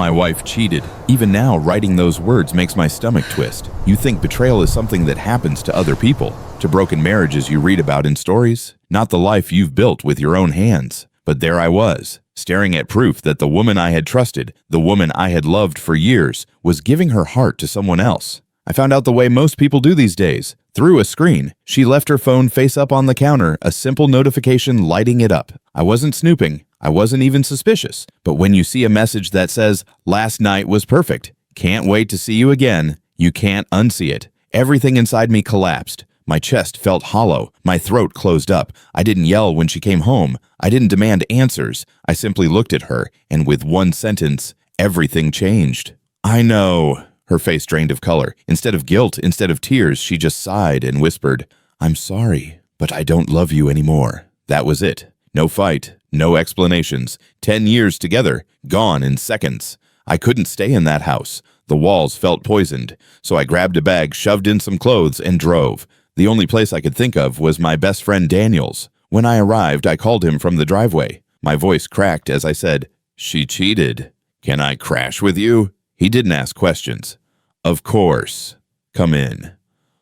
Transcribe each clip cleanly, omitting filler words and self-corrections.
My wife cheated. Even now, writing those words makes my stomach twist. You think betrayal is something that happens to other people, to broken marriages you read about in stories, not the life you've built with your own hands. But there I was, staring at proof that the woman I had trusted, the woman I had loved for years, was giving her heart to someone else. I found out the way most people do these days. Through a screen, she left her phone face up on the counter, a simple notification lighting it up. I wasn't snooping. I wasn't even suspicious. But when you see a message that says, "Last night was perfect. Can't wait to see you again," you can't unsee it. Everything inside me collapsed. My chest felt hollow. My throat closed up. I didn't yell when she came home. I didn't demand answers. I simply looked at her, and with one sentence, everything changed. "I know." Her face drained of color. Instead of guilt, instead of tears, she just sighed and whispered, "I'm sorry, but I don't love you anymore." That was it. No fight, no explanations. 10 years together, gone in seconds. I couldn't stay in that house. The walls felt poisoned. So I grabbed a bag, shoved in some clothes, and drove. The only place I could think of was my best friend Daniel's. When I arrived, I called him from the driveway. My voice cracked as I said, "She cheated. Can I crash with you?" He didn't ask questions. "Of course. Come in."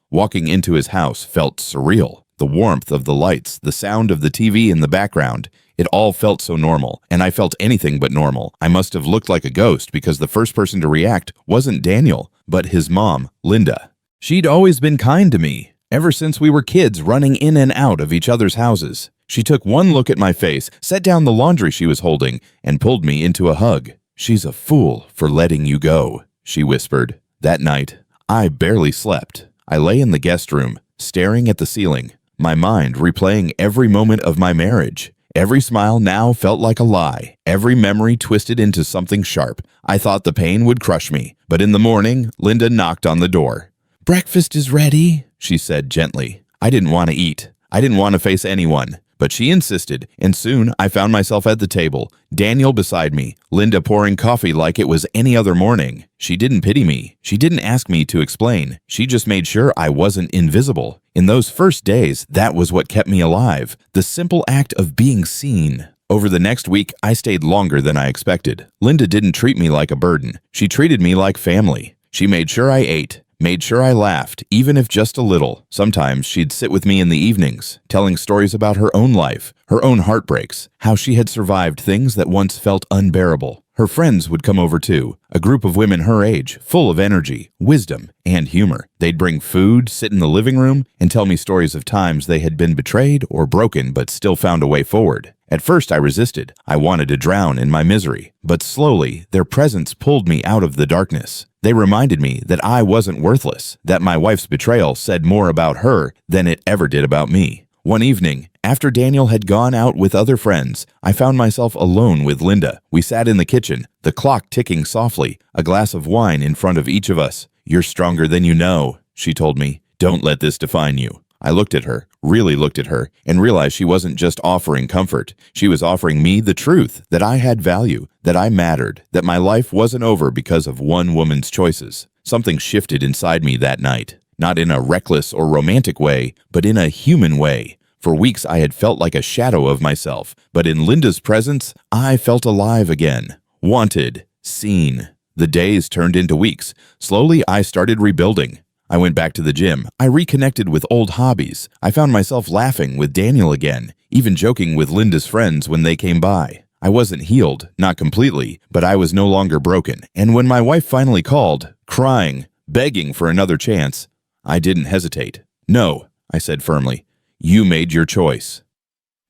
Walking into his house felt surreal. The warmth of the lights, the sound of the TV in the background, it all felt so normal, and I felt anything but normal. I must have looked like a ghost because the first person to react wasn't Daniel, but his mom, Linda. She'd always been kind to me, ever since we were kids running in and out of each other's houses. She took one look at my face, set down the laundry she was holding, and pulled me into a hug. "She's a fool for letting you go," she whispered. That night, I barely slept. I lay in the guest room, staring at the ceiling, my mind replaying every moment of my marriage. Every smile now felt like a lie, every memory twisted into something sharp. I thought the pain would crush me, but in the morning, Linda knocked on the door. "Breakfast is ready," she said gently. I didn't want to eat. I didn't want to face anyone. But she insisted, and soon I found myself at the table, Daniel beside me, Linda pouring coffee like it was any other morning. She didn't pity me. She didn't ask me to explain. She just made sure I wasn't invisible. In those first days, that was what kept me alive, the simple act of being seen. Over the next week, I stayed longer than I expected. Linda didn't treat me like a burden. She treated me like family. She made sure I ate, made sure I laughed, even if just a little. Sometimes she'd sit with me in the evenings, telling stories about her own life, her own heartbreaks, how she had survived things that once felt unbearable. Her friends would come over too, a group of women her age, full of energy, wisdom, and humor. They'd bring food, sit in the living room, and tell me stories of times they had been betrayed or broken but still found a way forward. At first I resisted. I wanted to drown in my misery. But slowly, their presence pulled me out of the darkness. They reminded me that I wasn't worthless, that my wife's betrayal said more about her than it ever did about me. One evening, after Daniel had gone out with other friends, I found myself alone with Linda. We sat in the kitchen, the clock ticking softly, a glass of wine in front of each of us. "You're stronger than you know," she told me. "Don't let this define you." I looked at her, really looked at her, and realized she wasn't just offering comfort. She was offering me the truth, that I had value, that I mattered, that my life wasn't over because of one woman's choices. Something shifted inside me that night, not in a reckless or romantic way, but in a human way. For weeks I had felt like a shadow of myself, but in Linda's presence, I felt alive again. Wanted, seen. The days turned into weeks. Slowly, I started rebuilding. I went back to the gym. I reconnected with old hobbies. I found myself laughing with Daniel again, even joking with Linda's friends when they came by. I wasn't healed, not completely, but I was no longer broken. And when my wife finally called, crying, begging for another chance, I didn't hesitate. "No," I said firmly. "You made your choice.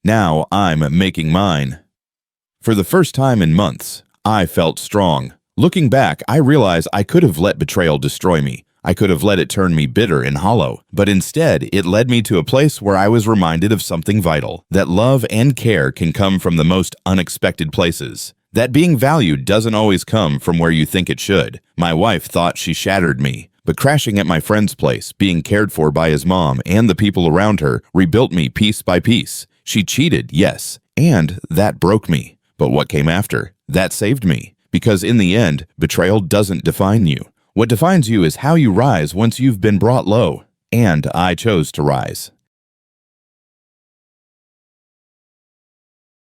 Now I'm making mine." For the first time in months, I felt strong. Looking back, I realized I could have let betrayal destroy me. I could have let it turn me bitter and hollow, but instead it led me to a place where I was reminded of something vital, that love and care can come from the most unexpected places, that being valued doesn't always come from where you think it should. My wife thought she shattered me, but crashing at my friend's place, being cared for by his mom and the people around her, rebuilt me piece by piece. She cheated, yes, and that broke me. But what came after? That saved me, because in the end, betrayal doesn't define you. What defines you is how you rise once you've been brought low. And I chose to rise.